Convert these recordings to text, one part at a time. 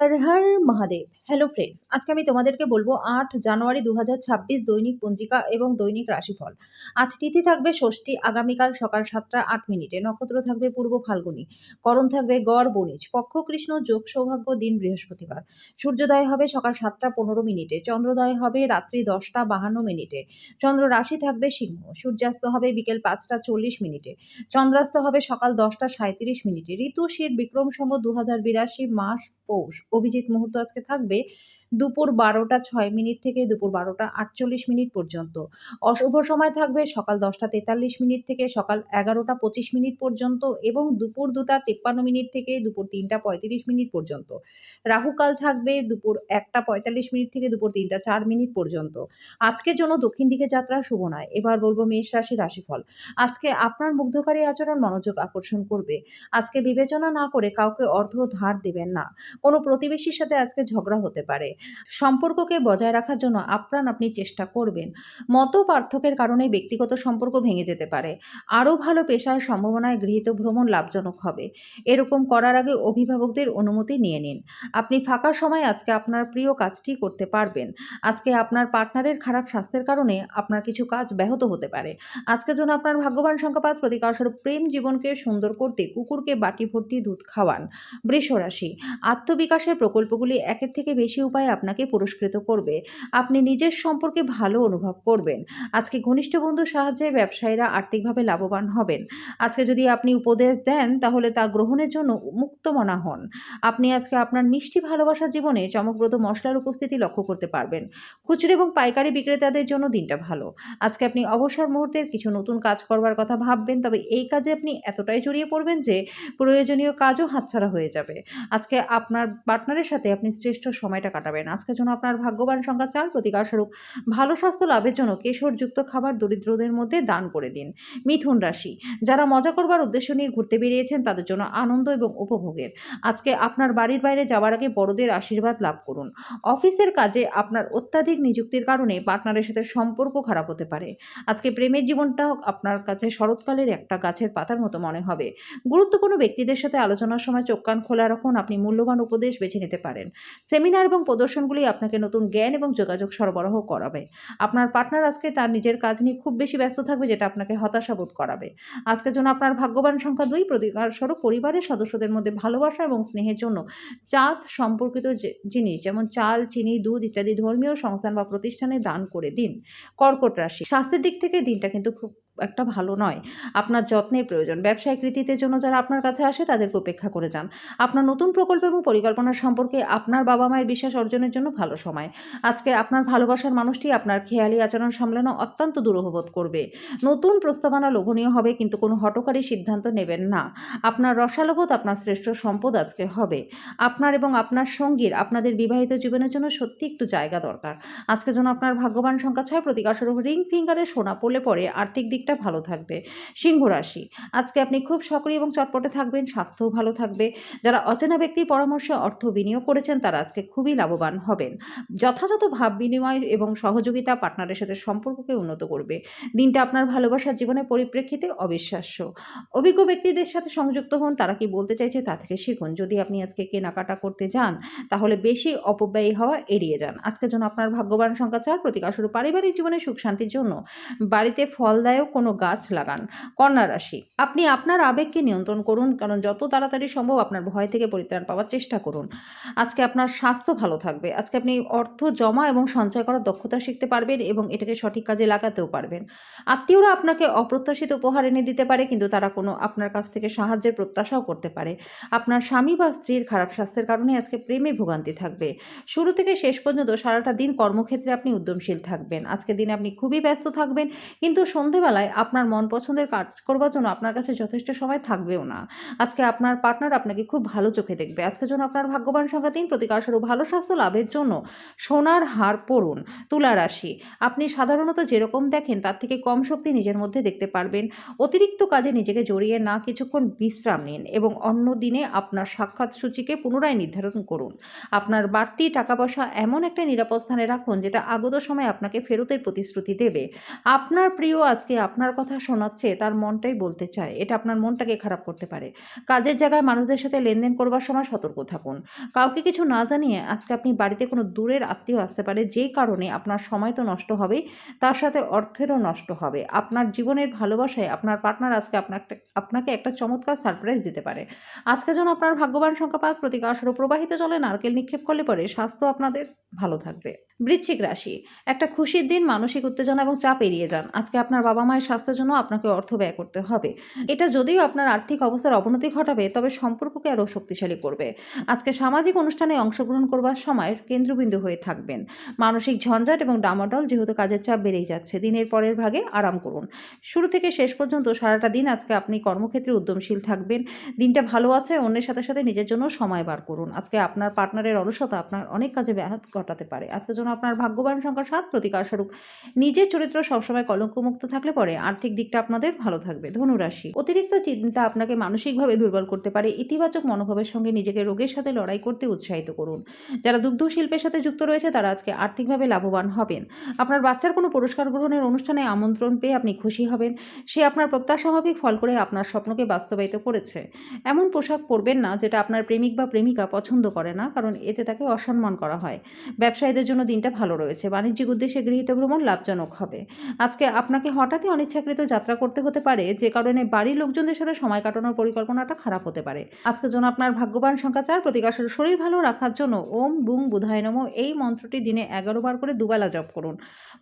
Har Har Mahadev. Hello friends, আজকে আমি তোমাদেরকে বলবো ৮ জানুয়ারি ২০২৬ দৈনিক পঞ্জিকা এবং দৈনিক রাশিফল। আজ তিথি থাকবে ষষ্ঠী, আগামীকাল সকাল ৭টা ৮ মিনিটে। নক্ষত্র থাকবে পূর্ব ফাল্গুনী, করণ থাকবে গড় বণিজ, পক্ষ কৃষ্ণ, যোগ সৌভাগ্য, দিন বৃহস্পতিবার। সূর্যোদয় হবে সকাল ৭টা ১৫ মিনিটে, চন্দ্রোদয় হবে রাত্রি ১০টা ৫২ মিনিটে। চন্দ্র রাশি থাকবে সিংহ, সূর্যাস্ত হবে বিকেল ৫টা ৪০ মিনিটে, চন্দ্রাস্ত হবে সকাল ১০টা ৩৭ মিনিটে। ঋতু শীত, বিক্রম সম্বত ২০৮২, মাস পৌষ। অভিজিৎ মুহূর্ত আজকে থাকবে দুপুর ১২টা ৬ মিনিট থেকে দুপুর ১২টা ৪৮ মিনিট পর্যন্ত। অশুভ সময় থাকবে সকাল ১০টা ৪৩ মিনিট থেকে সকাল ১১টা ২৫ মিনিট পর্যন্ত এবং দুপুর ২টা ৫৩ মিনিট থেকে দুপুর ৩টা ৩৫ মিনিট পর্যন্ত। রাহুকাল থাকবে দুপুর ১টা ৪৫ মিনিট থেকে দুপুর ৩টা ৪ মিনিট পর্যন্ত। আজকের জন্য দক্ষিণ দিকে যাত্রা শুভ নয়। এবার বলবো মেষ রাশি রাশিফল। আজকে আপনার মুগ্ধকারী আচরণ মনোযোগ আকর্ষণ করবে। আজকে বিবেচনা না করে কাউকে অর্থ ধার দেবেন না। কোনো প্রতিবেশীর সাথে আজকে ঝগড়া হতে পারে। সম্পর্ককে বজায় রাখার জন্য আপ্রাণ আপনি চেষ্টা করবেন। মত পার্থক্যের কারণে ব্যক্তিগত সম্পর্ক ভেঙে যেতে পারে। আরও ভালো পেশার সম্ভাবনায় গৃহীত ভ্রমণ লাভজনক হবে। এরকম করার আগে অভিভাবকদের অনুমতি নিয়ে নিন। আপনি ফাঁকা সময় আজকে আপনার প্রিয় কাজটি করতে পারবেন। আজকে আপনার পার্টনারের খারাপ স্বাস্থ্যের কারণে আপনার কিছু কাজ ব্যাহত হতে পারে। আজকের জন্য আপনার ভাগ্যবান সংখ্যা ৫, প্রতিকারস্বরূপ প্রেম জীবনকে সুন্দর করতে কুকুরকে বাটি ভর্তি দুধ খাওয়ান। বৃষ রাশি, আত্মবিকাশের প্রকল্পগুলি একের থেকে বেশি উপায়ে আপনাকে পুরস্কৃত করবে। আপনি নিজের সম্পর্কে ভালো অনুভব করবেন। আজকে ঘনিষ্ঠ বন্ধুর সাহায্যে ব্যবসায়ীরা আর্থিকভাবে লাভবান হবেন। আজকে যদি আপনি উপদেশ দেন তাহলে তা গ্রহণের জন্য মুক্তমনা হন। আপনি আজকে আপনার মিষ্টি ভালোবাসার জীবনে চমকপ্রদ মশলার উপস্থিতি লক্ষ্য করতে পারবেন। খুচরো এবং পাইকারি বিক্রেতাদের জন্য দিনটা ভালো। আজকে আপনি অবসর মুহূর্তের কিছু নতুন কাজ করবার কথা ভাববেন, তবে এই কাজে আপনি এতটাই জড়িয়ে পড়বেন যে প্রয়োজনীয় কাজও হাতছাড়া হয়ে যাবে। আজকে আপনার পার্টনারের সাথে আপনি শ্রেষ্ঠ সময়টা কাটাবেন। আজকের জন্য আপনার ভাগ্যবান সংখ্যা ৪, প্রতিকারস্বরূপ ভালো স্বাস্থ্য লাভের জন্য কেশরযুক্ত খাবার দরিদ্রদের মধ্যে দান করে দিন। মিথুন রাশি, যারা মজা করবার উদ্দেশ্য নিয়ে ঘুরতে বেরিয়েছেন তাদের জন্য আনন্দ এবং উপভোগের। আজকে আপনার বাড়ির বাইরে যাওয়ার আগে বড়দের আশীর্বাদ লাভ করুন। অফিসের কাজে আপনার অত্যাধিক নিযুক্তির কারণে পার্টনারের সাথে সম্পর্ক খারাপ হতে পারে। আজকে প্রেমের জীবনটাও আপনার কাছে শরৎকালের একটা গাছের পাতার মতো মনে হবে। গুরুত্বপূর্ণ ব্যক্তিদের সাথে আলোচনার সময় চোখ কান খোলা রাখুন। আপনি মূল্যবান উপদেশ বেছে নিতে পারেন। সেমিনার এবং প্রদর্শনগুলি আপনাকে নতুন জ্ঞান এবং যোগাযোগ সরবরাহ করাবে। আপনার পার্টনার আজকে তার নিজের কাজ নিয়ে খুব বেশি ব্যস্ত থাকবে, যেটা আপনাকে হতাশা বোধ করাবে। আজকের জন্য আপনার ভাগ্যবান সংখ্যা ২, প্রতিকারস্বরূপ পরিবারের সদস্যদের মধ্যে ভালোবাসা এবং স্নেহের জন্য চাঁদ সম্পর্কিত জিনিস যেমন চাল, চিনি, দুধ ইত্যাদি ধর্মীয় সংস্থান বা প্রতিষ্ঠানে দান করে দিন। কর্কট রাশি, স্বাস্থ্যের দিক থেকে দিনটা কিন্তু খুব একটা ভালো নয়। আপনার যত্নের প্রয়োজন। ব্যবসায়িক কৃতিত্বের জন্য যারা আপনার কাছে আসে তাদেরকে উপেক্ষা করে যান। আপনার নতুন প্রকল্প এবং পরিকল্পনা সম্পর্কে আপনার বাবা-মায়ের বিশ্বাস অর্জনের জন্য ভালো সময়। আজকে আপনার ভালোবাসার মানুষটি আপনার খেয়ালি আচরণ সামলানো অত্যন্ত দুরূহ বোধ করবে। নতুন প্রস্তাবনা লোভনীয় হবে, কিন্তু কোনো হঠকারী সিদ্ধান্ত নেবেন না। আপনার রসালোবোধ আপনার শ্রেষ্ঠ সম্পদ আজকে হবে। আপনার এবং আপনার সঙ্গীর আপনাদের বিবাহিত জীবনের জন্য সত্যি একটু জায়গা দরকার। আজকের জন্য আপনার ভাগ্যবান সংখ্যা ৬, প্রতিকারস্বরূপ রিং ফিঙ্গারে সোনা পড়লে পরে আর্থিক দিকটা ভালো থাকবে। সিংহ রাশি, আজকে আপনি খুব সক্রিয় এবং চটপটে থাকবেন, স্বাস্থ্যও ভালো থাকবে। যারা অচেনা ব্যক্তির পরামর্শে অর্থ বিনিয়োগ করেছেন তারা আজকে খুবই লাভবান হবেন। যথাযথ ভাব বিনিময় এবং সহযোগিতা পার্টনারের সাথে সম্পর্ককে উন্নত করবে। দিনটা আপনার ভালোবাসার জীবনের পরিপ্রেক্ষিতে অবিশ্বাস্য। অভিজ্ঞ ব্যক্তিদের সাথে সংযুক্ত হন, তারা কি বলতে চাইছে তা থেকে শিখুন। যদি আপনি আজকে কেনাকাটা করতে যান তাহলে বেশি অপব্যয়ী হওয়া এড়িয়ে যান। আজকের জন্য আপনার ভাগ্যবান সংখ্যা ৪, প্রতিকারস্বরূপ পারিবারিক জীবনে সুখ শান্তির জন্য বাড়িতে ফলদায়ক কোনো গাছ লাগান। কন্যা রাশি, আপনি আপনার আবেগকে নিয়ন্ত্রণ করুন, কারণ যত তাড়াতাড়ি সম্ভব আপনার ভয় থেকে পরিত্রাণ পাওয়ার চেষ্টা করুন। আজকে আপনার স্বাস্থ্য ভালো থাকবে। আজকে আপনি অর্থ জমা এবং সঞ্চয় করার দক্ষতা শিখতে পারবেন এবং এটাকে সঠিক কাজে লাগাতেও পারবেন। আত্মীয়রা আপনাকে অপ্রত্যাশিত উপহার এনে দিতে পারে, কিন্তু তারা কোনো আপনার কাছ থেকে সাহায্যের প্রত্যাশাও করতে পারে। আপনার স্বামী বা স্ত্রীর খারাপ স্বাস্থ্যের কারণে আজকে প্রেমে ভোগান্তি থাকবে। শুরু থেকে শেষ পর্যন্ত সারাটা দিন কর্মক্ষেত্রে আপনি উদ্যমশীল থাকবেন। আজকের দিনে আপনি খুবই ব্যস্ত থাকবেন, কিন্তু সন্ধেবেলায় আপনার মন পছন্দের কাজ করবার জন্য আপনার কাছে যথেষ্ট সময় থাকবেও না। আজকে আপনার পার্টনার আপনাকে খুব ভালো চোখে দেখবে। আজকের জন্য আপনার ভাগ্যবান সংখ্যা ৩, প্রতিকারস্বরূপ ভালো স্বাস্থ্য লাভের জন্য সোনার হার পরুন। তুলা রাশি, আপনি সাধারণত যেরকম দেখেন তার থেকে কম শক্তি নিজের মধ্যে দেখতে পারবেন। অতিরিক্ত কাজে নিজেকে জড়িয়ে না কিছুক্ষণ বিশ্রাম নিন এবং অন্য দিনে আপনার সাক্ষাৎ সূচিকে পুনরায় নির্ধারণ করুন। আপনার বাড়তি টাকা পয়সা এমন একটা নিরাপদ স্থানে রাখুন যেটা আগত সময়ে আপনাকে ফেরতের প্রতিশ্রুতি দেবে। আপনার প্রিয় আজকে আপনার কথা শোনাচ্ছে তার মনটাই বলতে চায়। এটা আপনার মনটাকে খারাপ করতে পারে। কাজের জায়গায় মানুষদের সাথে লেনদেন করবার সময় সতর্ক থাকুন। কাউকে কিছু না জানিয়ে আজকে আপনি বাড়িতে কোনো দূরের আত্মীয় আসতে পারে, যে কারণে আপনার সময় তো নষ্ট হবেই, তার সাথে অর্থেরও নষ্ট হবে। আপনার জীবনের ভালোবাসায় আপনার পার্টনার আজকে আপনাকে একটা চমৎকার সারপ্রাইজ দিতে পারে। আজকে যেন আপনার ভাগ্যবান সংখ্যা ৫, প্রতিকারস্বরূপ প্রবাহিত জলে নারকেল নিক্ষেপ করলে পরে স্বাস্থ্য আপনাদের ভালো থাকবে। বৃশ্চিক রাশি, একটা খুশির দিন, মানসিক উত্তেজনা এবং চাপ এড়িয়ে যান। আজকে আপনার বাবা-মায়ের স্বাস্থ্যের জন্য আপনাকে অর্থ ব্যয় করতে হবে। এটা যদিও আপনার আর্থিক অবস্থার অবনতি ঘটাবে, তবে সম্পর্ককে আরও শক্তিশালী করবে। আজকে সামাজিক অনুষ্ঠানে অংশগ্রহণ করবার সময় কেন্দ্রবিন্দু হয়ে থাকবেন। মানসিক ঝঞ্ঝাট এবং ডামাডোল যেহেতু কাজের চাপ বেড়েই যাচ্ছে, দিনের পরের ভাগে আরাম করুন। শুরু থেকে শেষ পর্যন্ত সারাটা দিন আজকে আপনি কর্মক্ষেত্রে উদ্যমশীল থাকবেন। দিনটা ভালো আছে, অন্যের সাথে সাথে নিজের জন্য সময় বার করুন। আজকে আপনার পার্টনারের অলসতা আপনার অনেক কাজে ব্যাঘাত ঘটাতে পারে। আজকের জন্য আপনার ভাগ্যবান সংখ্যা ৭, প্রতিকারস্বরূপ নিজের চরিত্র সবসময় কলঙ্কমুক্ত থাকলে পরে আর্থিক দিকটা আপনাদের ভালো থাকবে। ধনুরাশি, অতিরিক্ত চিন্তা আপনাকে মানসিকভাবে দুর্বল করতে পারে। ইতিবাচক মনোভাবের সঙ্গে নিজেকে রোগের সাথে লড়াই করতে উৎসাহিত করুন। যারা দুগ্ধ শিল্পের সাথে যুক্ত রয়েছে তারা আজকে আর্থিকভাবে লাভবান হবেন। আপনার বাচ্চার কোনো পুরস্কার গ্রহণের অনুষ্ঠানে আমন্ত্রণ পেয়ে আপনি খুশি হবেন। সে আপনার প্রত্যাশা মাফিক ফল করে আপনার স্বপ্নকে বাস্তবায়িত করেছে। এমন পোশাক পরবেন না যেটা আপনার প্রেমিক বা প্রেমিকা পছন্দ করে না, কারণ এতে তাকে অসম্মান করা হয়। ব্যবসায়ীদের জন্য দিনটা ভালো রয়েছে। বাণিজ্যিক উদ্দেশ্যে গৃহীত ভ্রমণ লাভজনক হবে। আজকে আপনাকে হঠাৎই অনিচ্ছাকৃত যাত্রা করতে হতে পারে, যে কারণে বাড়ির লোকজনদের সাথে সময় কাটানোর পরিকল্পনাটা খারাপ হতে পারে। আজকের জন্য আপনার ভাগ্যবান সংখ্যা ৪, প্রতিকারস্বরূপ শরীর ভালো রাখার জন্য ওম বুং বুধায় নমঃ এই মন্ত্রটি দিনে ১১ বার করে দুবেলা জপ করুন।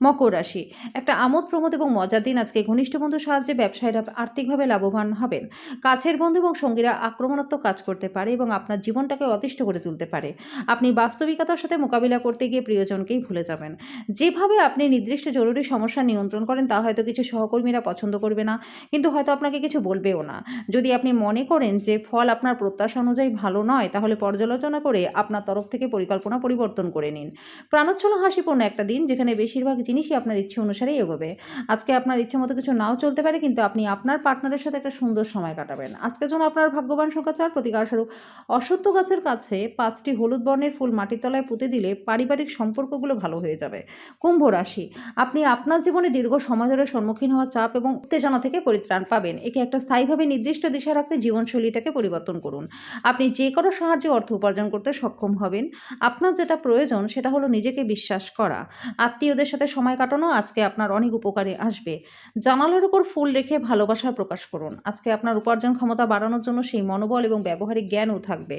মকর রাশি, একটা আমোদ প্রমোদ এবং মজার দিন। আজকে ঘনিষ্ঠ বন্ধুর সাহায্যে ব্যবসায়ীরা আর্থিকভাবে লাভবান হবেন। কাছের বন্ধু এবং সঙ্গীরা আক্রমণাত্মক কাজ করতে পারে এবং আপনার জীবনটাকে অতিষ্ঠ করে তুলতে পারে। আপনি বাস্তবিকতার সাথে মোকাবিলা করতে গিয়ে প্রিয়জনকেই ভুলে যাবেন। যেভাবে আপনি নির্দিষ্ট জরুরি সমস্যা নিয়ন্ত্রণ করেন তা হয়তো কিছু সহকর্মীরা পছন্দ করবে না, কিন্তু হয়তো আপনাকে কিছু বলবেও না। যদি আপনি মনে করেন যে ফল আপনার প্রত্যাশা অনুযায়ী ভালো নয়, তাহলে পর্যালোচনা করে আপনার তরফ থেকে পরিকল্পনা পরিবর্তন করে নিন। প্রাণোচ্ছল হাসিপূর্ণ একটা দিন, যেখানে বেশিরভাগ জিনিসই আপনার ইচ্ছে অনুসারেই এগোবে। আজকে আপনার ইচ্ছে মতো কিছু নাও চলতে পারে, কিন্তু আপনি আপনার পার্টনারের সাথে একটা সুন্দর সময় কাটাবেন। আজকের জন্য আপনার ভাগ্যবান সংখ্যা ৪, প্রতিকারস্বরূপ অশ্বত্থ গাছের কাছে ৫টি হলুদ বর্ণের ফুল মাটির তলায় পুঁতে দিলে পারিবারিক সম্পর্কগুলো ভালো হয়ে যাবে। কুম্ভ রাশি, আপনি আপনার জীবনে দীর্ঘ সময় ধরে সম্মুখীন হওয়া চাপ এবং উত্তেজনা থেকে পরিত্রাণ পাবেন। একে একটা স্থায়ীভাবে নির্দিষ্ট দিশা রাখতে জীবনশৈলীটাকে পরিবর্তন করুন। আপনি যে কোনো সাহায্যে অর্থ উপার্জন করতে সক্ষম হবেন। আপনার যেটা প্রয়োজন সেটা হলো নিজেকে বিশ্বাস করা। আত্মীয়দের সাথে সময় কাটানো আজকে আপনার অনেক উপকারে আসবে। জানালার উপর ফুল রেখে ভালোবাসা প্রকাশ করুন। আজকে আপনার উপার্জন ক্ষমতা বাড়ানোর জন্য সেই মনোবল এবং ব্যবহারিক জ্ঞানও থাকবে।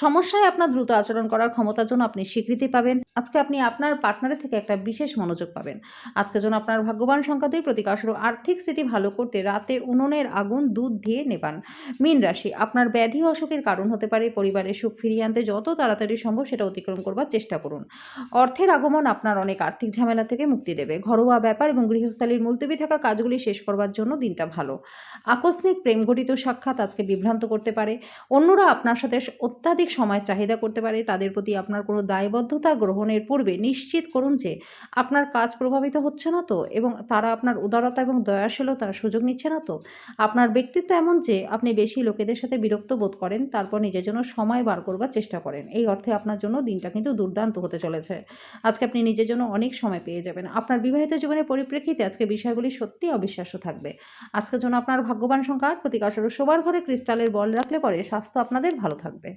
সমস্যায় আপনার দ্রুত আচরণ করার ক্ষমতার জন্য আপনি স্বীকৃতি পাবেন। আজকে আপনি আপনার পার্টনারের থেকে একটা বিশেষ মনোযোগ পাবেন। আজকের জন্য আপনার ভাগ্যবান সংখ্যা ২, প্রতিকারস্বরূপ আর্থিক স্থিতি ভালো করতে রাতে উনুনের আগুন দুধ দিয়ে নেবান। মীন রাশি, আপনার ব্যাধি অসুখের কারণ হতে পারে। পরিবারের সুখ ফিরিয়ে আনতে যত তাড়াতাড়ি সম্ভব সেটা অতিক্রম করবার চেষ্টা করুন। অর্থের আগমন আপনার অনেক আর্থিক ঝামেলা থেকে মুক্তি দেবে। ঘরোয়া ব্যাপার এবং গৃহস্থালির মুলতবি থাকা কাজগুলি শেষ করবার জন্য দিনটা ভালো। আকস্মিক প্রেমঘটিত সাক্ষাৎ আজকে বিভ্রান্ত করতে পারে। অন্যরা আপনার সাথে অত্যাধিক সময় চাহিদা করতে পারে। তাদের প্রতি আপনার কোনো দায়বদ্ধতা গ্রহণের পূর্বে নিশ্চিত করুন যে আপনার কাজ প্রভাবিত হচ্ছে না তো, এবং তারা আপনার উদারতা এবং দয়াশীলতার সুযোগ নিচ্ছে না তো। আপনার ব্যক্তিত্ব এমন যে আপনি বেশি লোকেদের সাথে বিরক্ত বোধ করেন, তারপর নিজের জন্য সময় বার করবার চেষ্টা করেন। এই অর্থে আপনার জন্য দিনটা কিন্তু দুর্দান্ত হতে চলেছে। আজকে আপনি নিজের জন্য অনেক সময় পেয়ে যাবেন। আপনার বিবাহিত জীবনের পরিপ্রেক্ষিতে আজকে বিষয়গুলি সত্যিই অবিশ্বাস্য থাকবে। আজকের জন্য আপনার ভাগ্যবান সংখ্যা ৮, প্রতিকারস্বরূপ শোবার ঘরে ক্রিস্টালের বল রাখলে পরে স্বাস্থ্য আপনাদের ভালো থাকবে।